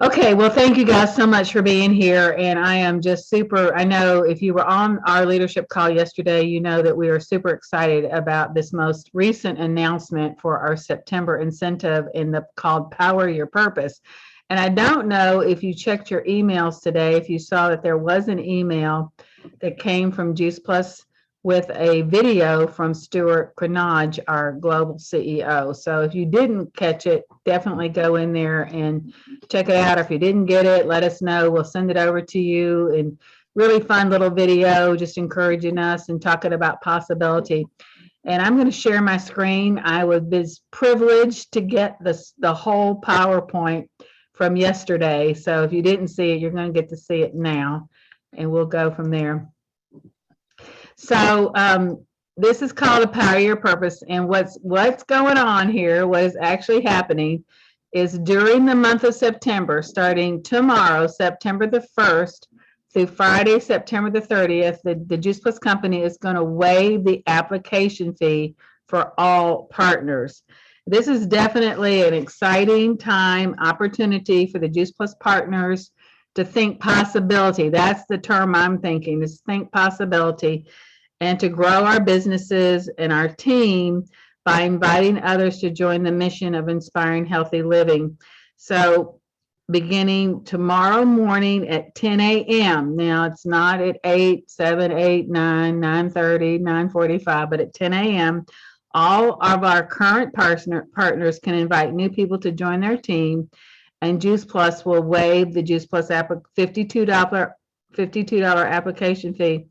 Okay, well, thank you guys so much for being here. And I am just super. I know if you were on our leadership call yesterday, you know that we are super excited about this most recent announcement for our September incentive in the called Power Your Purpose. And I don't know if you checked your emails today, if you saw that there was an email that came from Juice Plus with a video from Stuart Cranage, our global CEO. So if you didn't catch it, definitely go in there and check it out. If you didn't get it, let us know. We'll send it over to you. And really fun little video, just encouraging us and talking about possibility. And I'm going to share my screen. I was privileged to get the whole PowerPoint from yesterday. So if you didn't see it, you're going to get to see it now. And we'll go from there. So this is called A Power Your Purpose. And what's going on here, what is actually happening is during the month of September, starting tomorrow, September the 1st, through Friday, September the 30th, the Juice Plus Company is going to waive the application fee for all partners. This is definitely an exciting time, opportunity for the Juice Plus partners to think possibility. That's the term I'm thinking, is think possibility, and to grow our businesses and our team by inviting others to join the mission of inspiring healthy living. So beginning tomorrow morning at 10 a.m. Now it's not at 8, 7, 8, 9, 9:30, 9:45, but at 10 a.m. all of our current partners can invite new people to join their team, and Juice Plus will waive the Juice Plus $52 application fee.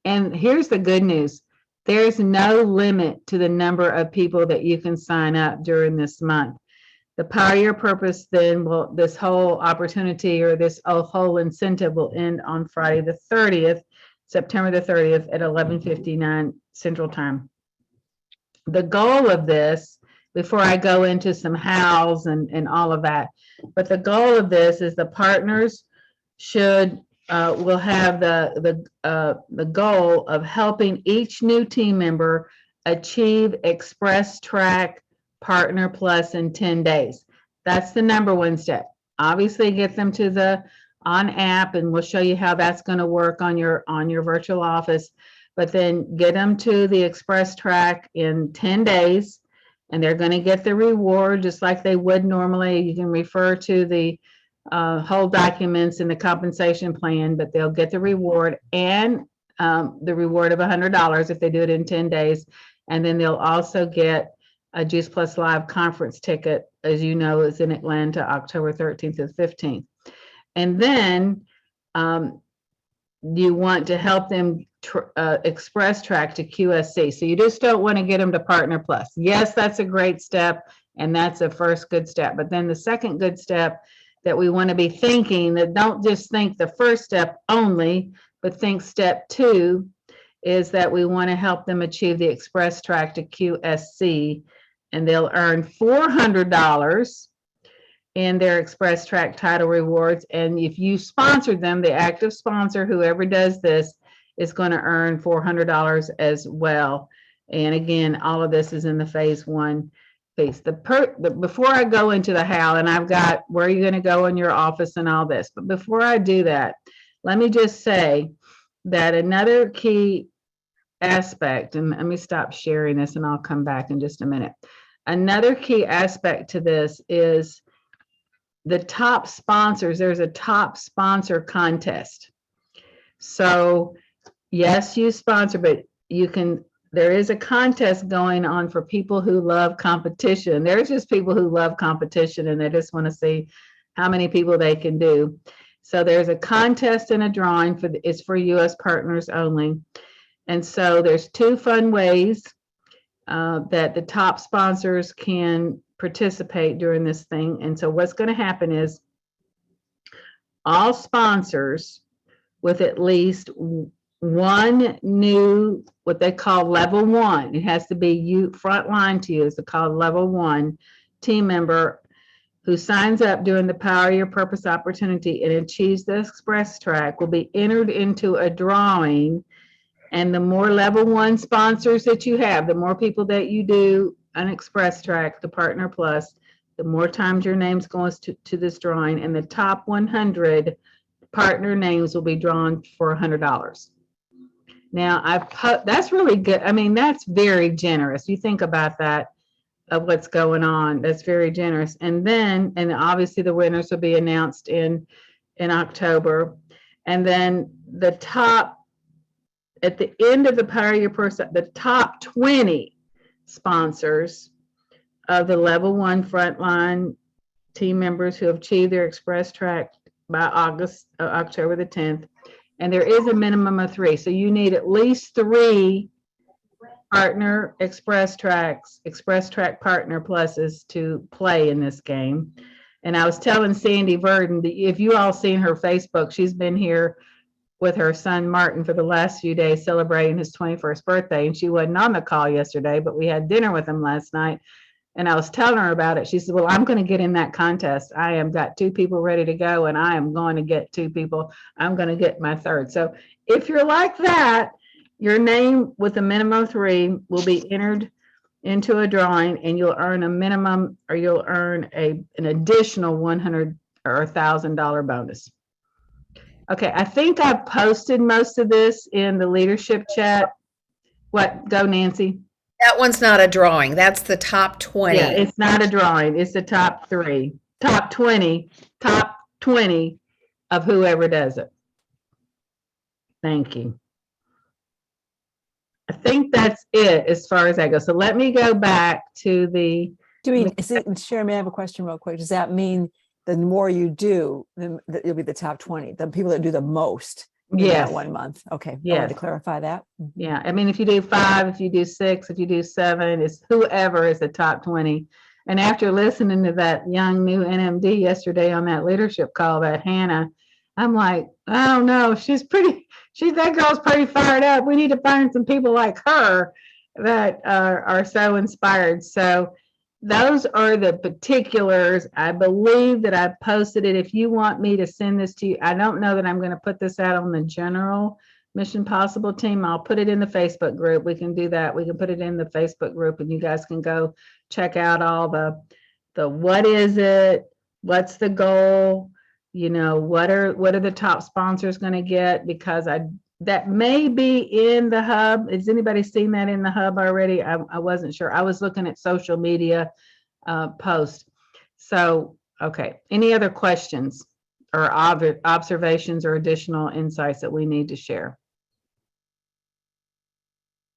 And here's the good news. There's no limit to the number of people that you can sign up during this month. The Power Your Purpose then will, this whole opportunity or this whole incentive will end on Friday the 30th, September the 30th at 11:59 Central Time. The goal of this, before I go into some hows and all of that, but the goal of this is the partners will have the goal of helping each new team member achieve Express Track Partner Plus in 10 days. That's the number one step. Obviously, get them to the on app, and we'll show you how that's going to work on your virtual office. But then get them to the Express Track in 10 days, and they're going to get the reward just like they would normally. You can refer to the whole documents in the compensation plan, but they'll get the reward and the reward of $100 if they do it in 10 days. And then they'll also get a Juice Plus Live conference ticket, as you know, is in Atlanta, October 13th to 15th. And then you want to help them express track to QSC. So you just don't want to get them to Partner Plus. Yes, that's a great step, and that's a first good step. But then the second good step that we want to be thinking, that don't just think the first step only, but think step 2, is that we want to help them achieve the Express Track to QSC, and they'll earn $400 in their Express Track title rewards. And if you sponsor them, the active sponsor, whoever does this, is going to earn $400 as well. And again, all of this is in the phase 1 piece. Before I go into the how, and I've got where you're going to go in your office and all this, but before I do that, let me just say that another key aspect, and let me stop sharing this and I'll come back in just a minute. Another key aspect to this is the top sponsors. There's a top sponsor contest. So yes, you sponsor, but there is a contest going on for people who love competition. There's just people who love competition and they just want to see how many people they can do. So there's a contest and a drawing it's for US partners only. And so there's 2 fun ways that the top sponsors can participate during this thing. And so what's going to happen is all sponsors with at least one new, what they call level 1, it has to be you frontline to you, it's called level 1 team member who signs up during the Power Your Purpose opportunity and achieves the Express Track will be entered into a drawing. And the more level 1 sponsors that you have, the more people that you do an Express Track, the Partner Plus, the more times your name's goes to this drawing, and the top 100 partner names will be drawn for $100. Now, that's really good. I mean, that's very generous. You think about that, of what's going on. That's very generous. And obviously the winners will be announced in October. And then at the end of the Power Your Purse, the top 20 sponsors of the level 1 frontline team members who have achieved their express track by October the 10th. And there is a minimum of 3. So you need at least 3 partner express track partner pluses to play in this game. And I was telling Sandy Verdon, if you all seen her Facebook, she's been here with her son Martin for the last few days celebrating his 21st birthday. And she wasn't on the call yesterday, but we had dinner with him last night. And I was telling her about it. She said, well, I'm going to get in that contest. I have got 2 people ready to go, and I am going to get 2 people. I'm going to get my 3rd. So if you're like that, your name with a minimum of 3 will be entered into a drawing, and you'll earn a minimum, or you'll earn an additional $100 or $1,000 bonus. Okay, I think I've posted most of this in the leadership chat. What? Go, Nancy. That one's not a drawing. That's the top 20. Yeah, it's not a drawing. It's the top 3, top 20 of whoever does it. Thank you. I think that's it as far as that goes. So let me go back to the. Sharon, may I have a question real quick? Does that mean the more you do, then you'll be the top 20, the people that do the most in that 1 month? Okay. Yeah. I wanted to clarify that. Yeah. I mean, if you do 5, if you do 6, if you do 7, it's whoever is the top 20. And after listening to that young new NMD yesterday on that leadership call, that Hannah, I'm like, I don't know. That girl's pretty fired up. We need to find some people like her that are so inspired. So those are the particulars. I believe that I posted it. If you want me to send this to you, I don't know that I'm going to put this out on the general Mission Possible team. I'll put it in the Facebook group. We can do that. We can put it in the Facebook group, and you guys can go check out all the what is it? What's the goal? You know, what are the top sponsors going to get? Because that may be in the hub. Has anybody seen that in the hub already? I wasn't sure. I was looking at social media posts. So, okay. Any other questions or observations or additional insights that we need to share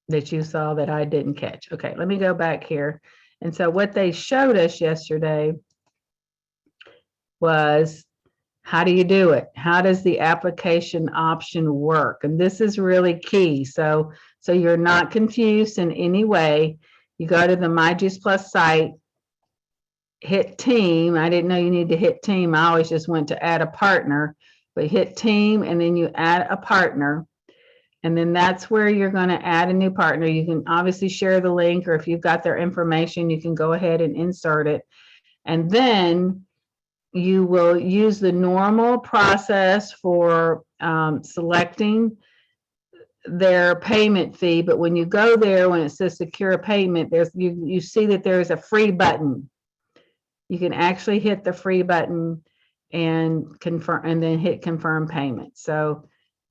that you saw that I didn't catch? Okay, let me go back here. And so what they showed us yesterday was, how do you do it? How does the application option work? And this is really key. So you're not confused in any way. You go to the My Juice Plus site, hit team. I didn't know you need to hit team. I always just went to add a partner, but hit team and then you add a partner. And then that's where you're going to add a new partner. You can obviously share the link, or if you've got their information, you can go ahead and insert it. And then you will use the normal process for selecting their payment fee. But when you go there, when it says secure payment, you see that there's a free button. You can actually hit the free button and confirm, and then hit confirm payment. So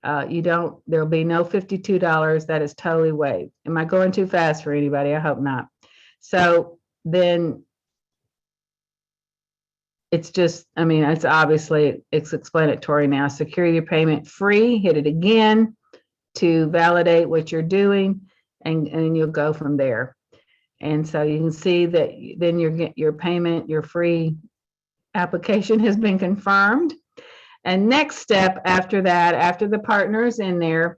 there'll be no $52. That is totally waived. Am I going too fast for anybody? I hope not. So then it's just, I mean, it's obviously, it's explanatory now. Secure your payment free, hit it again to validate what you're doing, and you'll go from there. And so you can see that then your payment, your free application has been confirmed. And next step after that, after the partner's in there,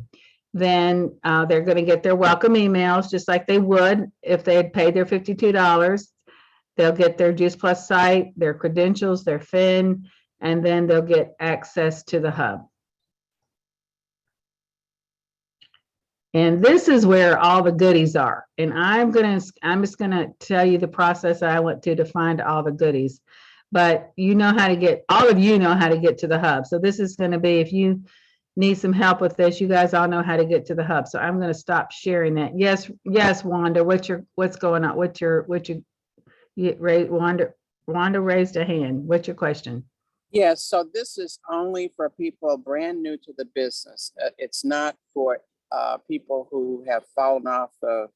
then they're going to get their welcome emails just like they would if they had paid their $52. They'll get their Juice Plus site, their credentials, their FIN, and then they'll get access to the hub. And this is where all the goodies are. And I'm just gonna tell you the process I went to find all the goodies. But you know how to get, all of you know how to get to the hub. So this is going to be, if you need some help with this, you guys all know how to get to the hub. So I'm going to stop sharing that. Yes, Wanda, what's going on? Wanda, Wanda raised a hand. What's your question? Yes, so this is only for people brand new to the business. It's not for people who have fallen off the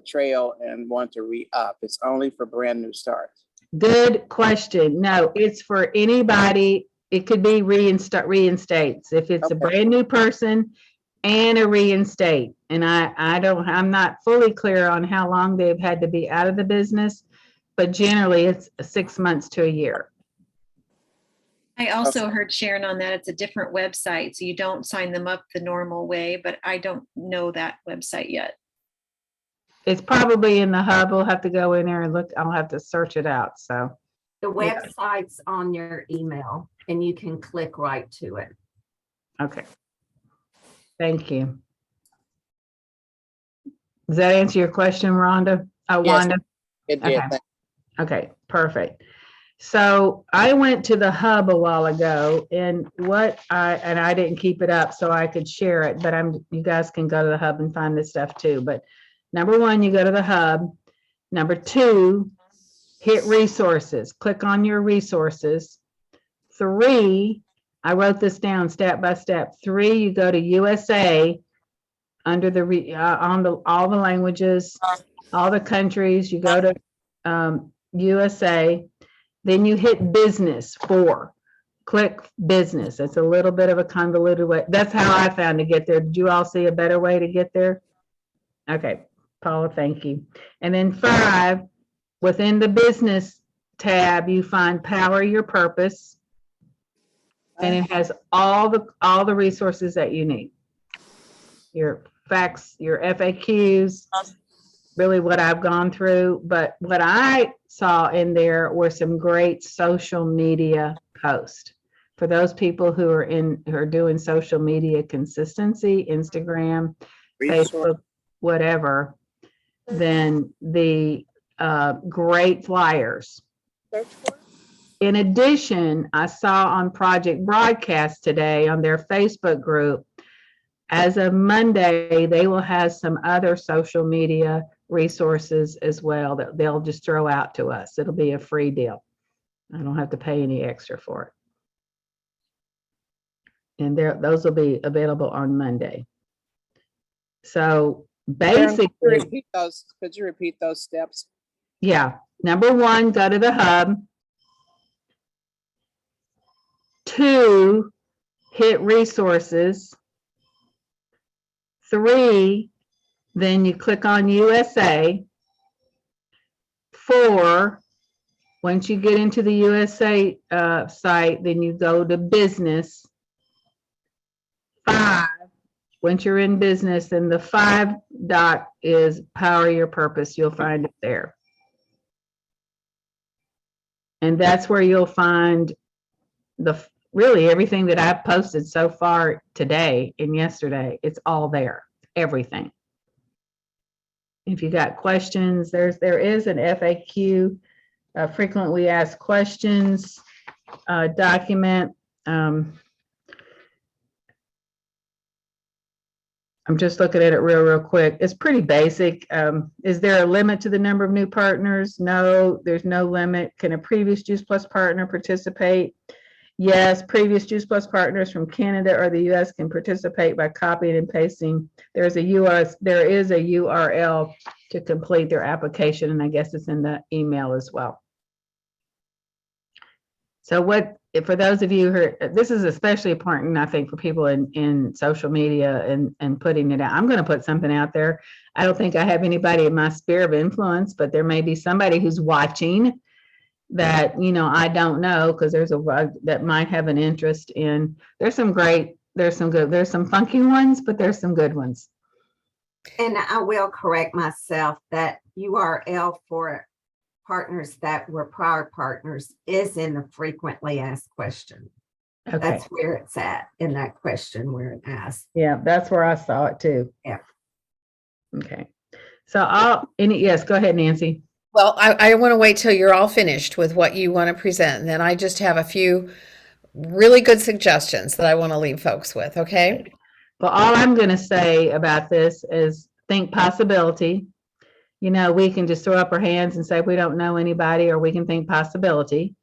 trail and want to re-up. It's only for brand new starts. Good question. No, it's for anybody. It could be reinstates. If it's a Okay. brand new person and a reinstate. And I'm not fully clear on how long they've had to be out of the business, but generally it's 6 months to a year. I also heard Sharon on that. It's a different website, so you don't sign them up the normal way, but I don't know that website yet. It's probably in the hub. We'll have to go in there and look. I'll have to search it out. So The website's on your email and you can click right to it. okay. Thank you. Does that answer your question, Rhonda? Yes, Wanda? it did. Okay. Okay, perfect. So I went to the hub a while ago, and I didn't keep it up so I could share it, but you guys can go to the hub and find this stuff too. But number one, you go to the hub. Number two, hit resources. Click on your resources. 3, I wrote this down step by step. 3, you go to USA under the all the languages, all the countries. You go to USA. Then you hit business. 4, click business. It's a little bit of a convoluted way. That's how I found to get there. Did you all see a better way to get there? Okay, Paula, thank you. And then 5, within the business tab, you find Power Your Purpose. And it has all the resources that you need. Your facts, your FAQs, really what I've gone through. But what I saw in there were some great social media posts for those people who are doing social media consistency, Instagram, Facebook, whatever. Then the great flyers. In addition, I saw on Project Broadcast today on their Facebook group, as of Monday, they will have some other social media resources as well that they'll just throw out to us. It'll be a free deal. I don't have to pay any extra for it. And those will be available on Monday. So basically, Could you repeat those steps? yeah. Number 1, go to the hub. 2, hit resources. 3, then you click on USA. 4, once you get into the USA site, then you go to business. 5, once you're in business, then the 5 dot is Power Your Purpose. You'll find it there. And that's where you'll find really everything that I've posted so far today and yesterday. It's all there, everything. If you got questions, there is an FAQ, frequently asked questions document. I'm just looking at it real quick. It's pretty basic. Is there a limit to the number of new partners? No, there's no limit. Can a previous Juice Plus partner participate? Yes, previous Juice Plus partners from Canada or the US can participate by copying and pasting. There is a URL to complete their application, and I guess it's in the email as well. So for those of you who this is especially important, I think, for people in social media and putting it out. I'm going to put something out there. I don't think I have anybody in my sphere of influence, but there may be somebody who's watching that, I don't know, because there's that might have an interest in. There's some funky ones, but there's some good ones. And I will correct myself, that URL for partners that were prior partners is in the frequently asked question. Okay. That's where it's at in that question where it asks. Yeah, that's where I saw it too. Yeah. Okay. So yes, go ahead, Nancy. Well, I want to wait till you're all finished with what you want to present. And then I just have a few really good suggestions that I want to leave folks with. Okay. Well, all I'm going to say about this is think possibility. we can just throw up our hands and say we don't know anybody, or we can think possibility.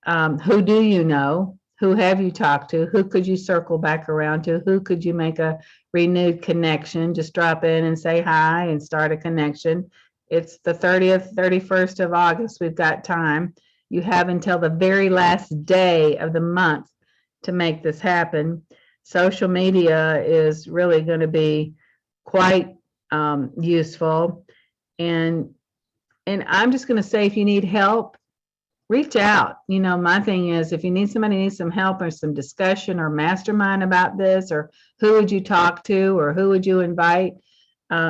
Who do you know? Who have you talked to? Who could you circle back around to? Who could you make a renewed connection? Just drop in and say hi and start a connection. It's the 30th, 31st of August. We've got time. You have until the very last day of the month to make this happen. Social media is really going to be quite useful. And I'm just going to say, if you need help, reach out. My thing is, if you need somebody needs some help or some discussion or mastermind about this, or who would you talk to, or who would you invite,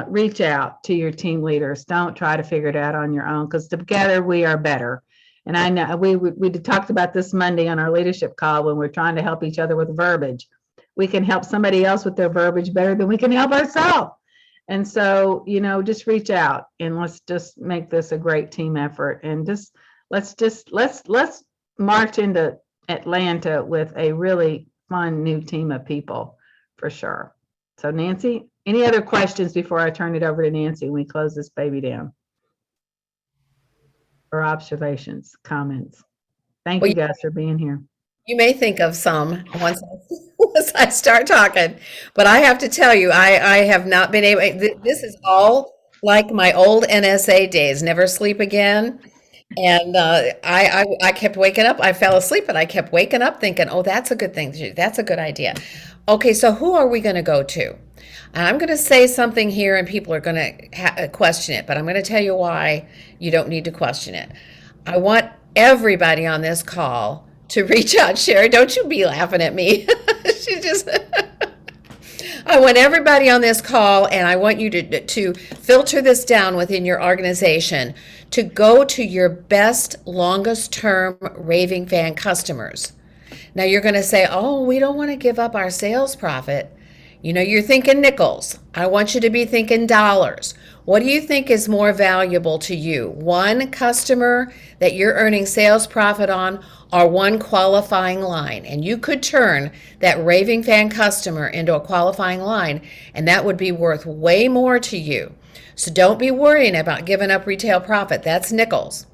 reach out to your team leaders. Don't try to figure it out on your own, because together we are better. And I know we talked about this Monday on our leadership call when we're trying to help each other with verbiage. We can help somebody else with their verbiage better than we can help ourselves. And so, just reach out and let's just make this a great team effort. And let's march into Atlanta with a really fun new team of people, for sure. So Nancy, any other questions before I turn it over to Nancy and we close this baby down? Or observations, comments? Thank you guys for being here. You may think of some once I start talking, but I have to tell you, I have not been able, this is all like my old NSA days, never sleep again. And I kept waking up. I fell asleep, and I kept waking up thinking, oh, that's a good thing to do. That's a good idea. Okay, so who are we going to go to? And I'm going to say something here, and people are going to question it, but I'm going to tell you why you don't need to question it. I want everybody on this call to reach out. Sherry, don't you be laughing at me. She just... I want everybody on this call, and I want you to filter this down within your organization, to go to your best, longest term raving fan customers. Now you're going to say, oh, we don't want to give up our sales profit. You're thinking nickels. I want you to be thinking dollars. What do you think is more valuable to you? One customer that you're earning sales profit on, or one qualifying line? And you could turn that raving fan customer into a qualifying line, and that would be worth way more to you. So don't be worrying about giving up retail profit. That's nickels.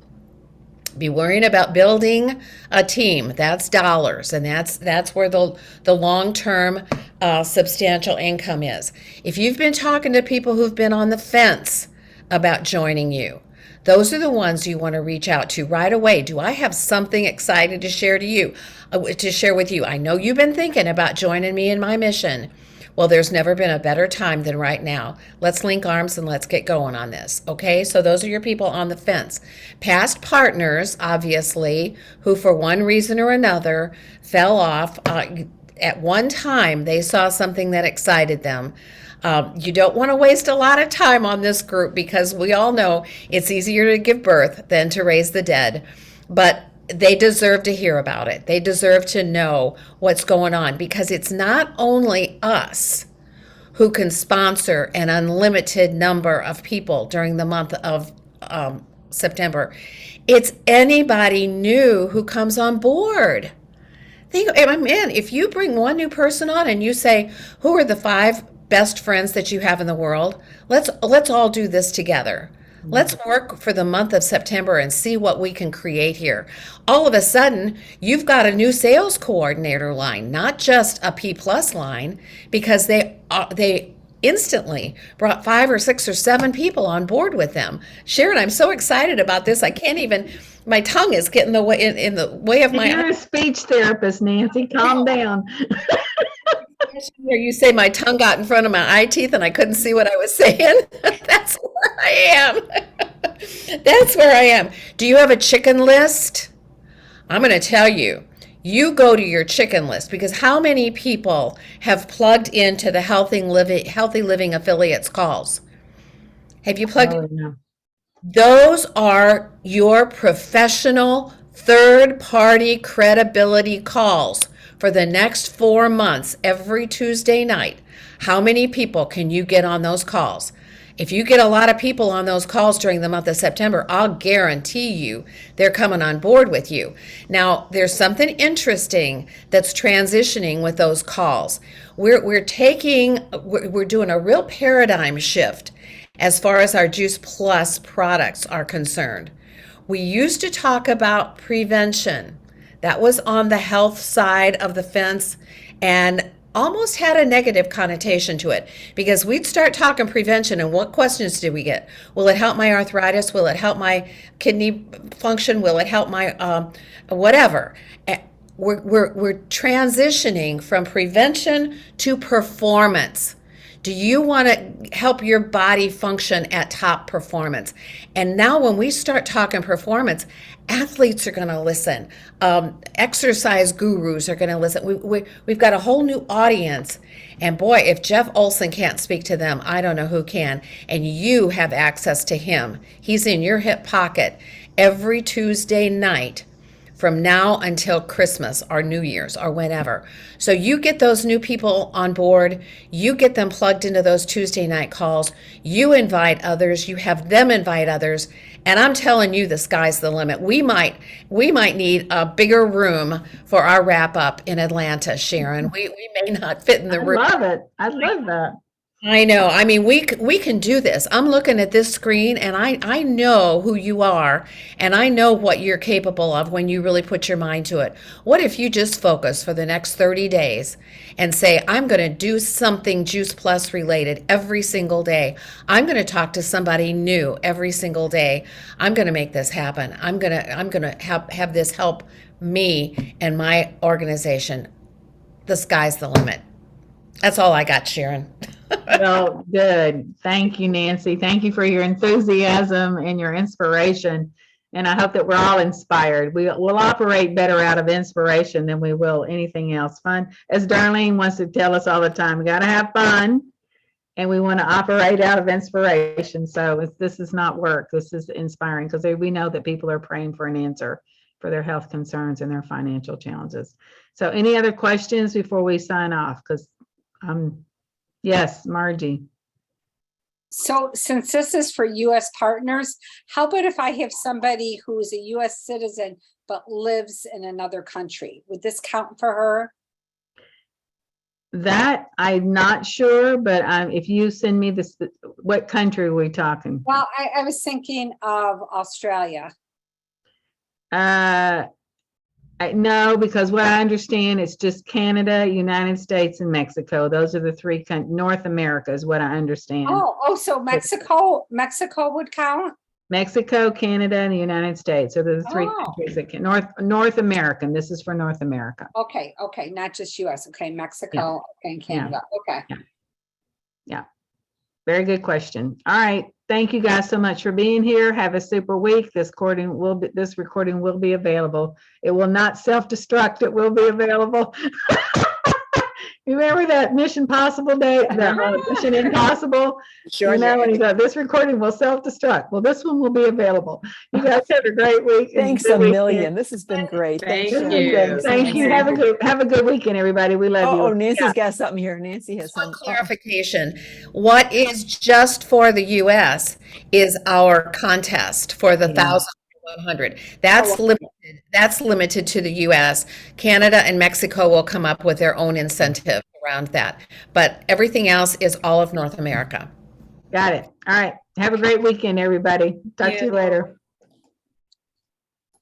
Be worrying about building a team. That's dollars, and that's where the long-term substantial income is. If you've been talking to people who've been on the fence about joining you, those are the ones you want to reach out to right away. Do I have something exciting to share with you? I know you've been thinking about joining me in my mission. Well, there's never been a better time than right now. Let's link arms and let's get going on this, okay? So those are your people on the fence. Past partners, obviously, who for one reason or another fell off. At one time, they saw something that excited them. You don't want to waste a lot of time on this group, because we all know it's easier to give birth than to raise the dead. But they deserve to hear about it. They deserve to know what's going on, because it's not only us who can sponsor an unlimited number of people during the month of September. It's anybody new who comes on board. Man, if you bring one new person on and you say, who are the 5 best friends that you have in the world? Let's all do this together. Let's work for the month of September and see what we can create here. All of a sudden, you've got a new sales coordinator line, not just a P+ line, because they instantly brought 5 or 6 or 7 people on board with them. Sharon, I'm so excited about this. I can't even, my tongue is getting in the way of my... You're a speech therapist, Nancy. Calm down. Where you say my tongue got in front of my eye teeth and I couldn't see what I was saying. That's where I am. That's where I am. Do you have a chicken list? I'm going to tell you. You go to your chicken list, because how many people have plugged into the Healthy Living Affiliates calls? Have you plugged? Oh, no. Those are your professional third-party credibility calls for the next 4 months, every Tuesday night. How many people can you get on those calls? If you get a lot of people on those calls during the month of September, I'll guarantee you they're coming on board with you. Now, there's something interesting that's transitioning with those calls. We're doing a real paradigm shift as far as our Juice Plus products are concerned. We used to talk about prevention. That was on the health side of the fence and almost had a negative connotation to it, because we'd start talking prevention and what questions did we get? Will it help my arthritis? Will it help my kidney function? Will it help my whatever? We're transitioning from prevention to performance. Do you want to help your body function at top performance? And now when we start talking performance, athletes are going to listen. Exercise gurus are going to listen. We've got a whole new audience. And boy, if Jeff Olson can't speak to them, I don't know who can. And you have access to him. He's in your hip pocket every Tuesday night from now until Christmas or New Year's or whenever. So you get those new people on board, you get them plugged into those Tuesday night calls, you invite others, you have them invite others, and I'm telling you, the sky's the limit. We might need a bigger room for our wrap up in Atlanta, Sharon. We may not fit in the room. I love it. I love that. I know. I mean, we can do this. I'm looking at this screen and I know who you are and I know what you're capable of when you really put your mind to it. What if you just focus for the next 30 days and say, I'm going to do something Juice Plus related every single day. I'm going to talk to somebody new every single day. I'm going to make this happen. I'm going to have this help me and my organization. The sky's the limit. That's all I got, Sharon. Well, good. Thank you, Nancy. Thank you for your enthusiasm and your inspiration. And I hope that we're all inspired. We'll operate better out of inspiration than we will anything else. Fun, as Darlene wants to tell us all the time, we got to have fun and we want to operate out of inspiration. So this is not work. This is inspiring because we know that people are praying for an answer for their health concerns and their financial challenges. So any other questions before we sign off? Because yes, Margie. So since this is for US partners, how about if I have somebody who's a US citizen but lives in another country? Would this count for her? That I'm not sure, but if you send me this, what country are we talking? Well, I was thinking of Australia. No, because what I understand, it's just Canada, United States, and Mexico. Those are the three North America is what I understand. So Mexico would count? Mexico, Canada, and the United States are the three countries that can North American. This is for North America. Okay, not just US. Okay, Mexico, okay, and Canada. Okay. Yeah. Very good question. All right. Thank you guys so much for being here. Have a super week. This recording will be available. It will not self-destruct. It will be available. Remember that Mission Possible day, that Mission Impossible? Sure. When he thought this recording will self-destruct. Well, this one will be available. You guys have a great week. Thanks a million. This has been great. Thank Sharon. you. Thank you. Have a good weekend, everybody. We love you. Oh, Nancy's got something here. Nancy has One some clarification. What is just for the US is our contest for the 1,100. That's limited. That's limited to the US. Canada and Mexico will come up with their own incentive around that. But everything else is all of North America. Got it. All right. Have a great weekend, everybody. Talk to you later.